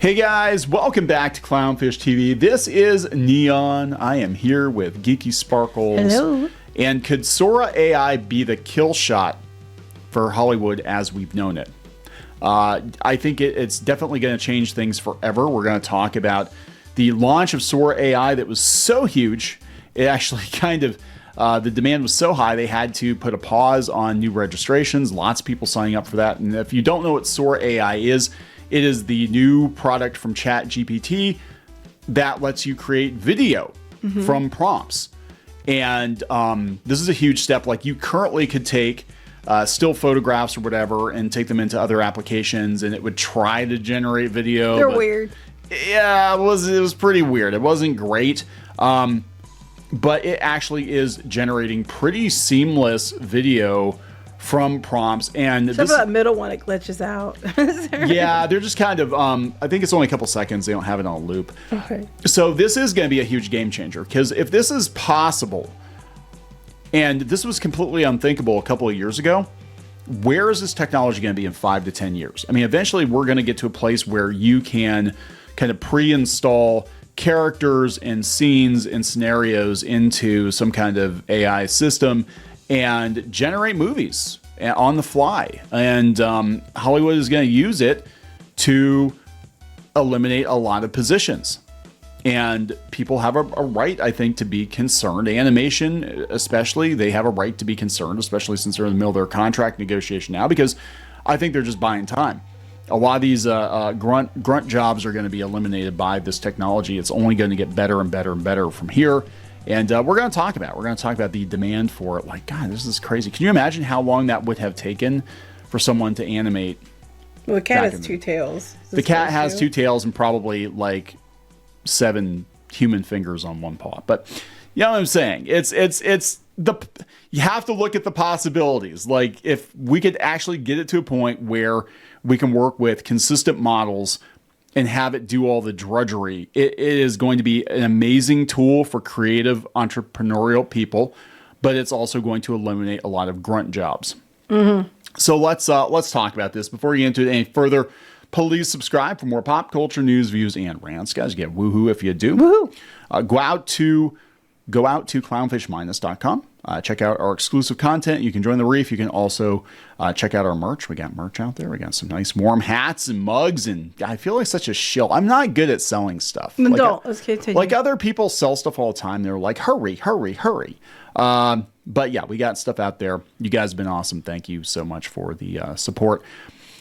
Hey guys, welcome back to Clownfish TV. This is Neon. I am here with Geeky Sparkles. Hello. And could Sora AI be the kill shot for Hollywood as we've known it? I think it's definitely going to change things forever. We're going to talk about the launch of Sora AI that was so huge. It actually kind of, the demand was so high, they had to put a pause on new registrations. Lots of people signing up for that. And if you don't know what Sora AI is, it is the new product from ChatGPT that lets you create video from prompts. And this is a huge step. Like, you currently could take still photographs or whatever and take them into other applications, and it would try to generate video. They're weird. Yeah, it was pretty weird. It wasn't great. But it actually is generating pretty seamless video from prompts. And Except for that middle one, it glitches out. Yeah, they're just kind of, I think it's only a couple seconds. They don't have it on a loop. Okay. So this is going to be a huge game changer, because if this is possible, and this was completely unthinkable a couple of years ago, where is this technology going to be in 5 to 10 years? I mean, eventually we're going to get to a place where you can kind of pre-install characters and scenes and scenarios into some kind of AI system and generate movies on the fly. And Hollywood is going to use it to eliminate a lot of positions. And people have a right, I think, to be concerned. Animation, especially, they have a right to be concerned, especially since they're in the middle of their contract negotiation now, because I think they're just buying time. A lot of these grunt jobs are going to be eliminated by this technology. It's only going to get better and better and better from here. And we're going to talk about it. We're going to talk about the demand for it. Like, God, this is crazy. Can you imagine how long that would have taken for someone to animate? Well, the cat has two tails. The cat has two tails and probably like 7 human fingers on one paw. But you know what I'm saying? You have to look at the possibilities. Like, if we could actually get it to a point where we can work with consistent models and have it do all the drudgery, it is going to be an amazing tool for creative entrepreneurial people, but it's also going to eliminate a lot of grunt jobs. So let's talk about this. Before you get into it any further, please subscribe for more pop culture news, views, and rants. Guys, get woohoo if you do. Woohoo! Go out to clownfishminus.com. Check out our exclusive content. You can join the reef. You can also check out our merch. We got merch out there. We got some nice warm hats and mugs. And I feel like such a shill. I'm not good at selling stuff. Let's continue. Like, other people sell stuff all the time. They're like, hurry, hurry, hurry. But yeah, we got stuff out there. You guys have been awesome. Thank you so much for the support.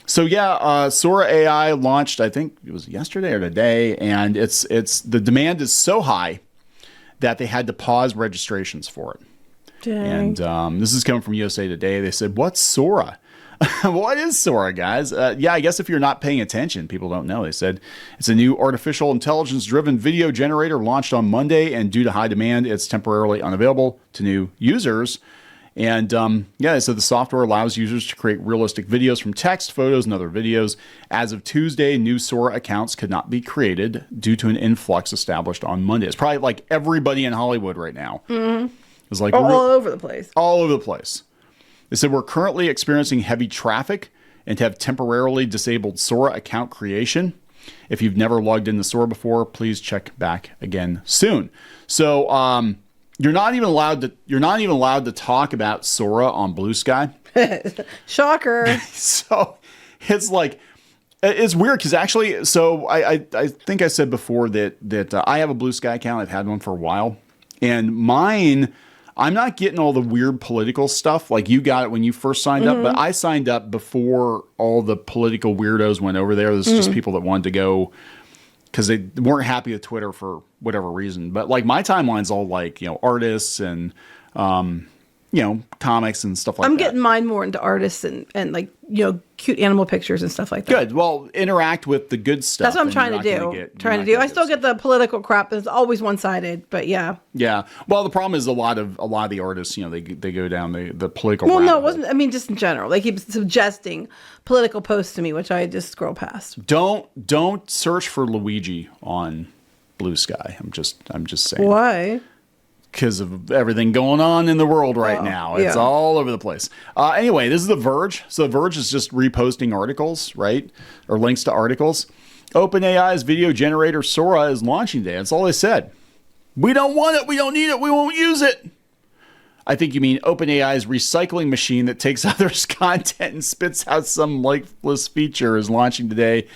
So yeah, Sora AI launched, I think it was yesterday or today. And it's the demand is so high that they had to pause registrations for it. Dang. And this is coming from USA Today. They said, what's Sora? What is Sora, guys? Yeah, I guess if you're not paying attention, people don't know. They said it's a new artificial intelligence-driven video generator launched on Monday, and due to high demand, it's temporarily unavailable to new users. And yeah, they said the software allows users to create realistic videos from text, photos, and other videos. As of Tuesday, new Sora accounts could not be created due to an influx established on Monday. It's probably like everybody in Hollywood right now. It's like all over the place. All over the place. They said we're currently experiencing heavy traffic and have temporarily disabled Sora account creation. If you've never logged into Sora before, please check back again soon. So you're not even allowed to talk about Sora on Blue Sky. Shocker. So it's like, it's weird because actually, so I think I said before that I have a Blue Sky account. I've had one for a while, and mine, I'm not getting all the weird political stuff like you got it when you first signed up, but I signed up before all the political weirdos went over there. This is just people that wanted to go because they weren't happy with Twitter for whatever reason. But like, my timeline's all like, artists and, comics and stuff like that. I'm getting mine more into artists and like, cute animal pictures and stuff like that. Good. Well, interact with the good stuff. That's what I'm trying to do. I still get the political crap. It's always one-sided, but yeah. Yeah. Well, the problem is a lot of the artists, they go down the political. Well, no, it wasn't. I mean, just in general, they keep suggesting political posts to me, which I just scroll past. Don't search for Luigi on Blue Sky. I'm just saying. Why? Because of everything going on in the world right now. It's all over the place. Anyway, this is The Verge. So The Verge is just reposting articles, right? Or links to articles. OpenAI's video generator Sora is launching today. That's all they said. We don't want it. We don't need it. We won't use it. I think you mean OpenAI's recycling machine that takes others' content and spits out some lifeless feature is launching today.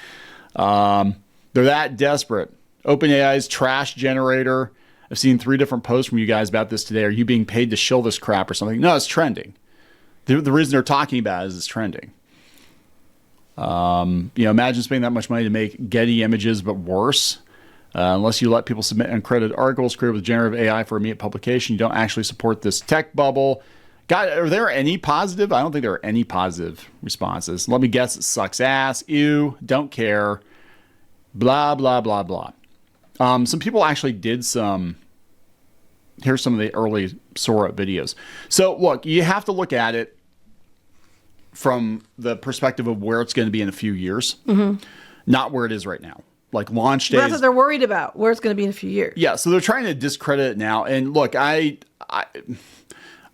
They're that desperate. OpenAI's trash generator. I've seen 3 different posts from you guys about this today. Are you being paid to shill this crap or something? No, it's trending. The reason they're talking about it is it's trending. Imagine spending that much money to make Getty images, but worse. Unless you let people submit uncredited articles created with generative AI for immediate publication, you don't actually support this tech bubble. God, are there any positive? I don't think there are any positive responses. Let me guess, it sucks ass. Ew, don't care. Blah, blah, blah, blah. Some people actually did some. Here's some of the early Sora videos. So look, you have to look at it from the perspective of where it's going to be in a few years, not where it is right now. Like launch days. That's what they're worried about, where it's going to be in a few years. Yeah, so they're trying to discredit it now. And look, I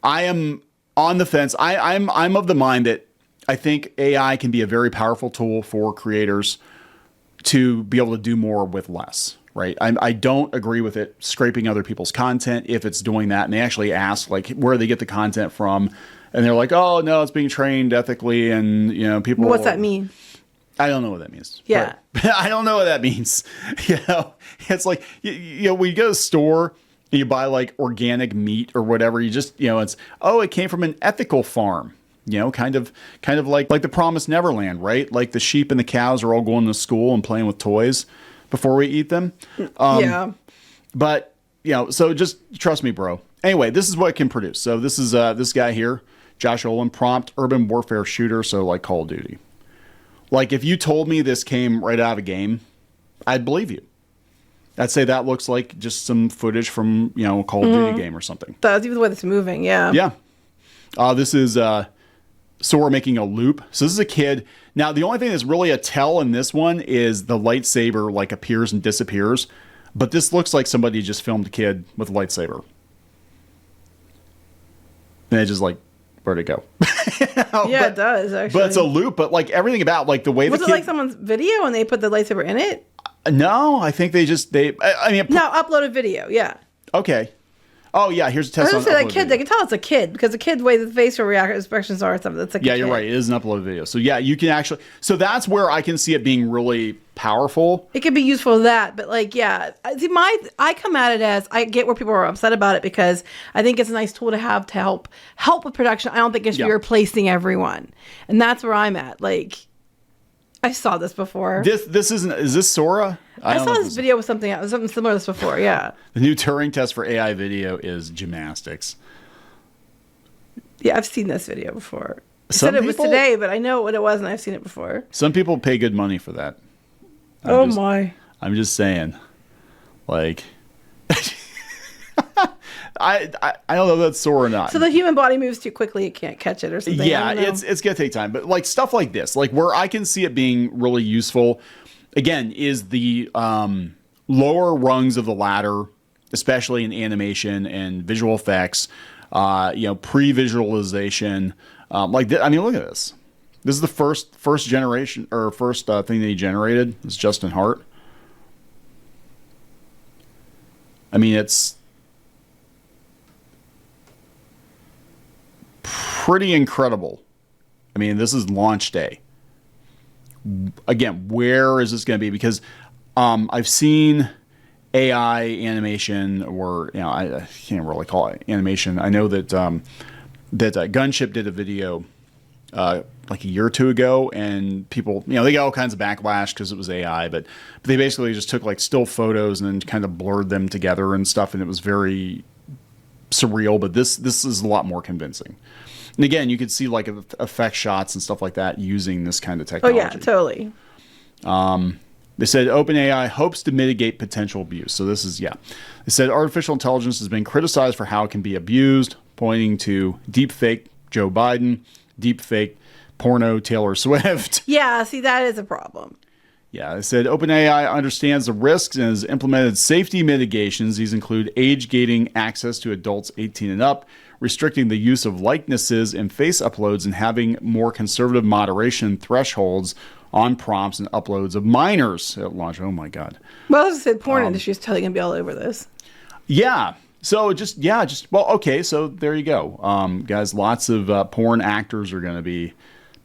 am on the fence. I'm of the mind that I think AI can be a very powerful tool for creators to be able to do more with less. Right. I don't agree with it scraping other people's content if it's doing that. And they actually ask like where they get the content from. And they're like, oh, no, it's being trained ethically. And, people. What's that mean? I don't know what that means. Yeah. I don't know what that means. It's like, when you go to the store and you buy like organic meat or whatever, you just, it came from an ethical farm. Kind of like the Promised Neverland, right? Like the sheep and the cows are all going to school and playing with toys before we eat them. Yeah. But, so just trust me, bro. Anyway, this is what it can produce. So this is this guy here, Josh Olin, prompt urban warfare shooter. So like Call of Duty. Like if you told me this came right out of a game, I'd believe you. I'd say that looks like just some footage from, a Call of Duty game or something. That's even the way it's moving. Yeah. Yeah. This is Sora making a loop. So this is a kid. Now, the only thing that's really a tell in this one is the lightsaber like appears and disappears. But this looks like somebody just filmed a kid with a lightsaber. And it just like, where'd it go? It does, actually. But it's a loop. But like everything about like the way Was it like someone's video and they put the lightsaber in it? No, I think they No, uploaded video. Yeah. Okay. Oh, yeah, here's a test on uploaded that kid. Video. They can tell it's a kid because the kid, the way the facial expressions are and stuff. That's like yeah, you're right. It is an uploaded video. So, yeah, you can actually. So that's where I can see it being really powerful. It can be useful for that. But, like, yeah. See, I come at it as I get where people are upset about it because I think it's a nice tool to have to help with production. I don't think it should be replacing everyone. And that's where I'm at. Like, I saw this before. This isn't. Is this Sora? I saw this video with something similar to this before. Yeah. The new Turing test for AI video is gymnastics. Yeah, I've seen this video before. You said it was today, but I know what it was, and I've seen it before. Some people pay good money for that. I'm just saying, like. I don't know if that's Sora or not. So the human body moves too quickly; it can't catch it or something. Yeah, it's gonna take time. But like stuff like this, like where I can see it being really useful, again, is the lower rungs of the ladder, especially in animation and visual effects. Pre-visualization. Look at this. This is the first generation or first thing that he generated. It's Justin Hart. I mean, it's pretty incredible. I mean, this is launch day. Again, where is this going to be? Because I've seen AI animation, or I can't really call it animation. I know that Gunship did a video like a year or two ago, and people, they got all kinds of backlash because it was AI, but they basically just took like still photos and then kind of blurred them together and stuff, and it was very surreal. But this is a lot more convincing. And again, you could see like effect shots and stuff like that using this kind of technology. Oh yeah, totally. They said OpenAI hopes to mitigate potential abuse. So this is, They said artificial intelligence has been criticized for how it can be abused, pointing to deepfake Joe Biden, deepfake porno Taylor Swift. Yeah, see, that is a problem. Yeah, they said OpenAI understands the risks and has implemented safety mitigations. These include age gating access to adults 18 and up, restricting the use of likenesses and face uploads, and having more conservative moderation thresholds on prompts and uploads of minors at launch. Oh my God. Well, as I said, porn industry is totally going to be all over this. Yeah. So well, okay. So there you go. Guys, lots of porn actors are going to be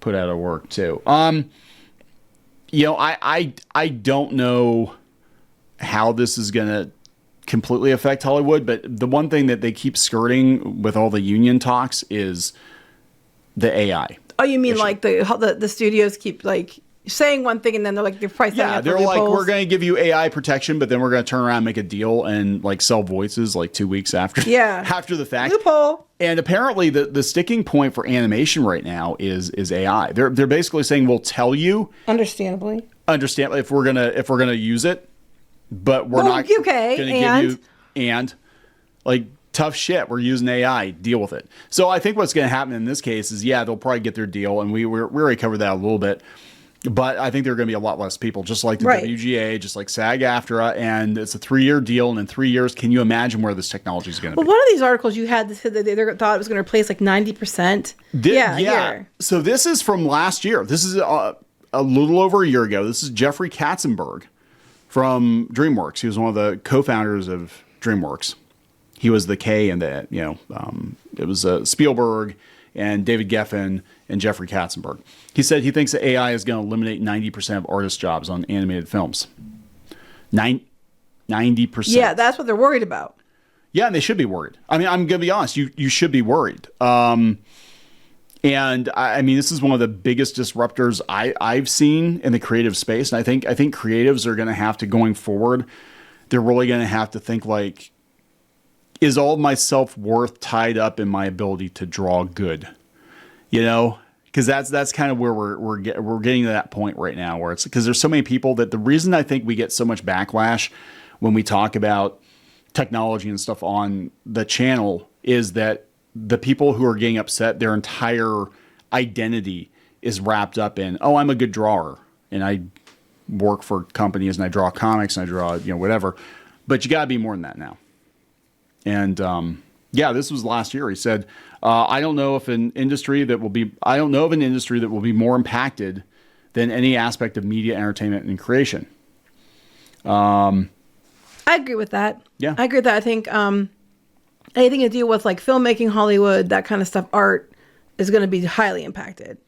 put out of work too. You know, I don't know how this is going to completely affect Hollywood, but the one thing that they keep skirting with all the union talks is the AI. Oh, you mean issue. Like the studios keep like saying one thing and then they're like, they're pricing out they're like, we're going to give you AI protection, but then we're going to turn around and make a deal and like sell voices like 2 weeks after the fact. Loophole. And apparently the sticking point for animation right now is AI. They're basically saying we'll tell you understandably if we're gonna use it, but we're not going to give you and like tough shit. We're using AI. Deal with it. So I think what's going to happen in this case is they'll probably get their deal, and we already covered that a little bit. But I think there are going to be a lot less people, just like the WGA, just like SAG-AFTRA, and it's a 3-year deal. And in 3 years, can you imagine where this technology is going to be? Well, one of these articles you had said that they thought it was going to replace like 90%. Yeah. So this is from last year. This is a little over a year ago. This is Jeffrey Katzenberg from DreamWorks. He was one of the co-founders of DreamWorks. He was the K in that, it was Spielberg and David Geffen and Jeffrey Katzenberg. He said he thinks that AI is going to eliminate 90% of artist jobs on animated films. 90%. Yeah, that's what they're worried about. Yeah, and they should be worried. I mean, I'm going to be honest. You should be worried. And I mean, this is one of the biggest disruptors I've seen in the creative space. And I think creatives are going to have to, going forward, they're really going to have to think like, is all of my self-worth tied up in my ability to draw good? Because that's kind of where we're getting to that point right now, where it's because there's so many people that the reason I think we get so much backlash when we talk about technology and stuff on the channel is that the people who are getting upset, their entire identity is wrapped up in, oh, I'm a good drawer and I work for companies and I draw comics and I draw whatever, but you got to be more than that now. And this was last year. He said, I don't know of an industry that will be more impacted than any aspect of media, entertainment, and creation. I agree with that. Yeah. I agree with that. I think anything to do with like filmmaking, Hollywood, that kind of stuff, art is going to be highly impacted.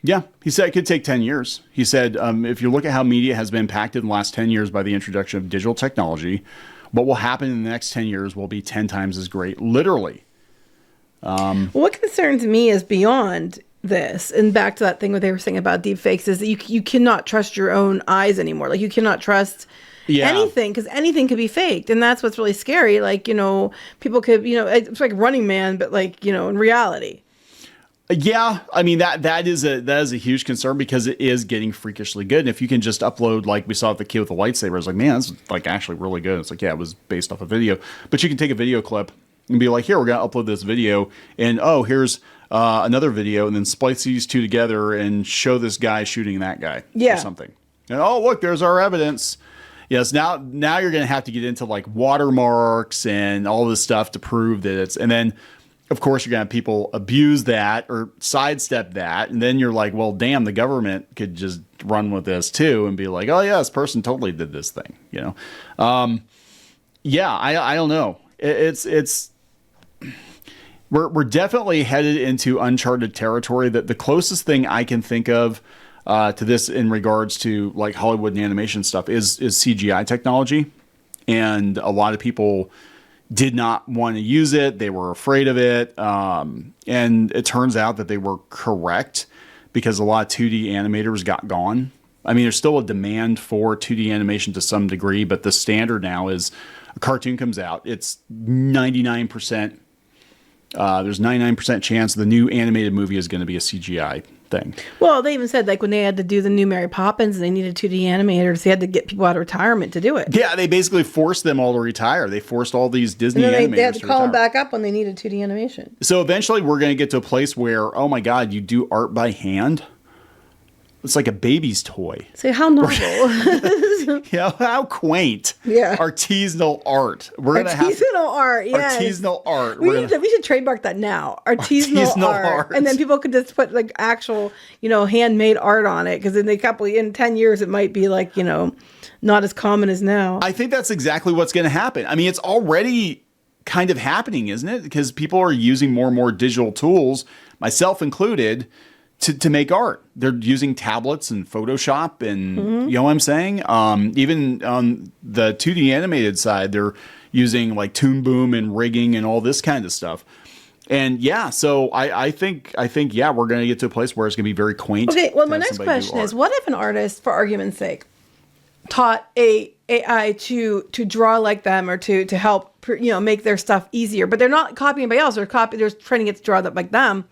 Yeah. He said it could take 10 years. He said, if you look at how media has been impacted in the last 10 years by the introduction of digital technology, what will happen in the next 10 years will be 10 times as great, literally. What concerns me is beyond this, and back to that thing what they were saying about deepfakes, is that you cannot trust your own eyes anymore. Like you cannot trust anything, because anything could be faked, and that's what's really scary. Like people could it's like Running Man, but like in reality. Yeah, I mean that is a huge concern because it is getting freakishly good. And if you can just upload, like we saw with the kid with the lightsaber, it's like, man, that's like actually really good. It's like, yeah, it was based off a video, but you can take a video clip and be like, here, we're gonna upload this video, and here's another video, and then splice these two together and show this guy shooting that guy or something. And look, there's our evidence. Yes, now you're gonna have to get into like watermarks and all this stuff to prove that it's, and then of course, you're going to have people abuse that or sidestep that. And then you're like, well, damn, the government could just run with this too and be like, oh, yeah, this person totally did this thing. I don't know. We're definitely headed into uncharted territory. That the closest thing I can think of to this in regards to like Hollywood and animation stuff is CGI technology. And a lot of people did not want to use it. They were afraid of it. And it turns out that they were correct because a lot of 2D animators got gone. I mean, there's still a demand for 2D animation to some degree, but the standard now is a cartoon comes out. It's 99%. There's 99% chance the new animated movie is going to be a CGI thing. Well, they even said like when they had to do the new Mary Poppins, they needed 2D animators. They had to get people out of retirement to do it. Yeah, they basically forced them all to retire. They forced all these Disney animators they had to call them back up when they needed 2D animation. So eventually we're going to get to a place where, oh my God, you do art by hand? It's like a baby's toy. See how novel. How quaint. Yeah. Artisanal art. We're gonna have Artisanal art, yes. artisanal art. We should trademark that now. Artisanal art. And then people could just put like actual, handmade art on it. Because in 10 years, it might be like, not as common as now. I think that's exactly what's going to happen. I mean, it's already kind of happening, isn't it? Because people are using more and more digital tools, myself included, to make art. They're using tablets and Photoshop and, you know what I'm saying? Even on the 2D animated side, they're using like Toon Boom and rigging and all this kind of stuff. And yeah, so I think we're going to get to a place where it's going to be very quaint. Okay, well, my next question is, what if an artist, for argument's sake, taught AI to draw like them or to help make their stuff easier, but they're not copying anybody else. They're training it to draw like them,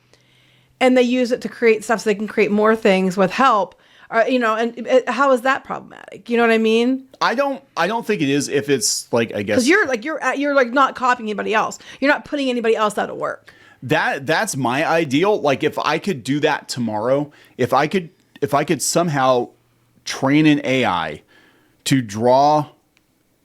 and they use it to create stuff so they can create more things with help. And how is that problematic? You know what I mean? I don't think it is if it's like, I guess, because you're like not copying anybody else. You're not putting anybody else out of work. That's my ideal. Like if I could do that tomorrow, if I could somehow train an AI to draw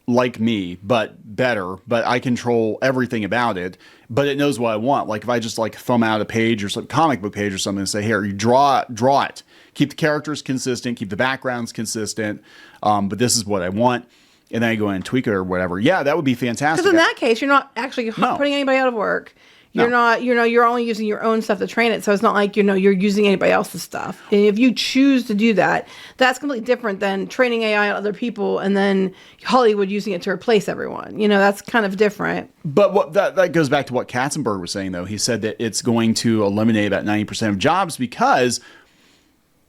like me, but better, but I control everything about it, but it knows what I want. Like if I just like thumb out a page or some comic book page or something and say, here, you draw it. Keep the characters consistent, keep the backgrounds consistent, but this is what I want. And then I go in and tweak it or whatever. Yeah, that would be fantastic. Because in that case, you're not actually putting anybody out of work. You're not, you're only using your own stuff to train it. So it's not like, you're using anybody else's stuff. And if you choose to do that, that's completely different than training AI on other people and then Hollywood using it to replace everyone. That's kind of different. But what that goes back to what Katzenberg was saying, though. He said that it's going to eliminate about 90% of jobs because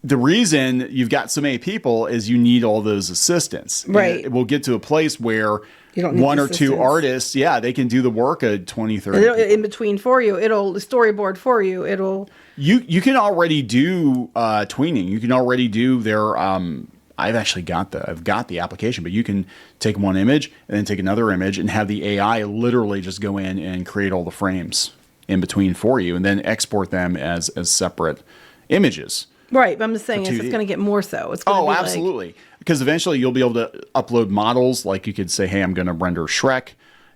the reason you've got so many people is you need all those assistants. Right. It will get to a place where one or two artists, they can do the work of 20, 30 in between for you. It'll storyboard for you. You can already do tweening. You can already do their I've got the application, but you can take one image and then take another image and have the AI literally just go in and create all the frames in between for you and then export them as separate images. Right, but I'm just saying it's going to get more so. It's going to be absolutely. Because eventually you'll be able to upload models. Like you could say, hey, I'm going to render Shrek.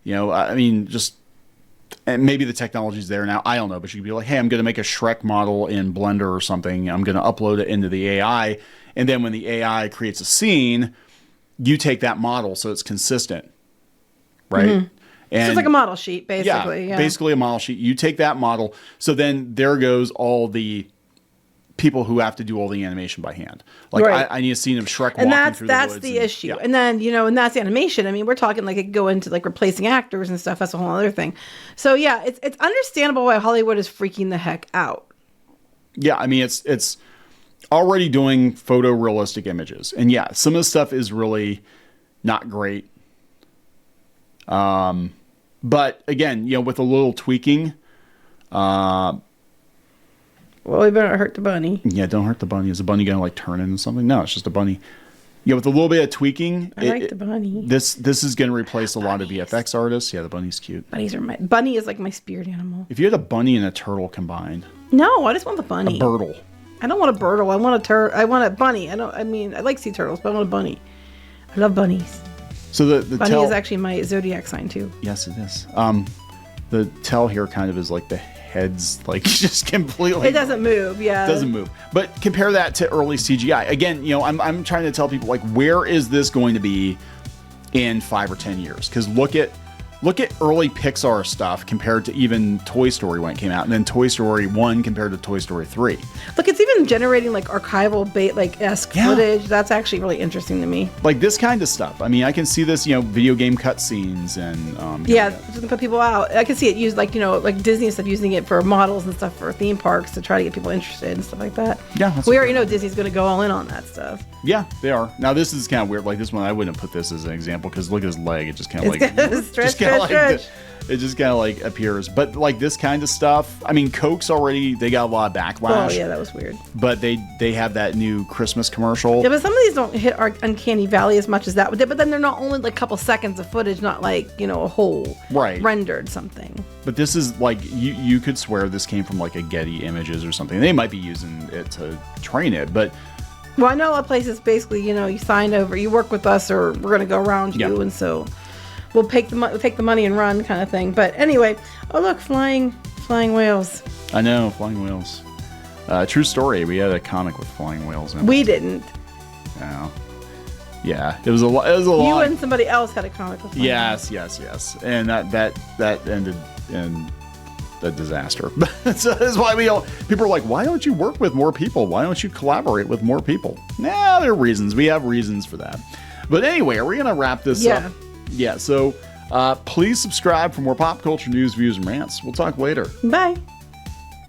And maybe the technology's there now. I don't know. But you could be like, hey, I'm going to make a Shrek model in Blender or something. I'm going to upload it into the AI. And then when the AI creates a scene, you take that model so it's consistent. Right? Mm-hmm. And so it's like a model sheet, basically. Yeah, basically a model sheet. You take that model. So then there goes all the people who have to do all the animation by hand. Like I need a scene of Shrek walking through the woods. That's the issue. Yeah. And then, and that's the animation. I mean, we're talking like it could go into like replacing actors and stuff. That's a whole other thing. So yeah, it's understandable why Hollywood is freaking the heck out. Yeah, I mean, it's already doing photorealistic images. And yeah, some of the stuff is really not great. But again, with a little tweaking, well, we better hurt the bunny. Yeah, don't hurt the bunny. Is the bunny going to like turn into something? No, it's just a bunny. Yeah, with a little bit of tweaking. I like the bunny. This is going to replace a lot of VFX artists. Yeah, the bunny's cute. Bunny is like my spirit animal. If you had a bunny and a turtle combined. No, I just want the bunny. A birdle. I don't want a birdle. I want I want a bunny. I like sea turtles, but I want a bunny. I love bunnies. So the bunny is actually my zodiac sign too. Yes, it is. The tail here kind of is like the head's like just completely. It doesn't move. Yeah, it doesn't move. But compare that to early CGI. Again, I'm trying to tell people like, where is this going to be in 5 or 10 years? Because look at early Pixar stuff compared to even Toy Story when it came out, and then Toy Story 1 compared to Toy Story 3. Look, it's even generating like archival esque footage. That's actually really interesting to me. Like this kind of stuff. I mean, I can see this, video game cutscenes and just to put people out. I can see it used like Disney and stuff using it for models and stuff for theme parks to try to get people interested and stuff like that. Yeah, we already know Disney's going to go all in on that stuff. Yeah, they are. Now this is kind of weird. Like this one, I wouldn't put this as an example because look at his leg. It just kind of like stretch. It just kind of like appears. But like this kind of stuff, I mean, Coke's already, they got a lot of backlash. Oh yeah, that was weird. But they have that new Christmas commercial. Yeah, but some of these don't hit our uncanny valley as much as that would. But then they're not only like a couple seconds of footage, not like a whole rendered something. But this is like you could swear this came from like a Getty Images or something. They might be using it to train it, but Well, I know a lot of places basically, you signed over, you work with us, or we're going to go around you, Yeah. and so we'll take the money and run, kind of thing. But anyway, oh look, flying whales. I know, flying whales. True story. We had a comic with flying whales in it. We didn't. Oh. Yeah, it was a lot. You and somebody else had a comic with flying whales. Yes, and that ended in a disaster. So that's why people are like, why don't you work with more people? Why don't you collaborate with more people? Nah, there are reasons. We have reasons for that. But anyway, are we going to wrap this up? Yeah, so please subscribe for more pop culture news, views, and rants. We'll talk later. Bye.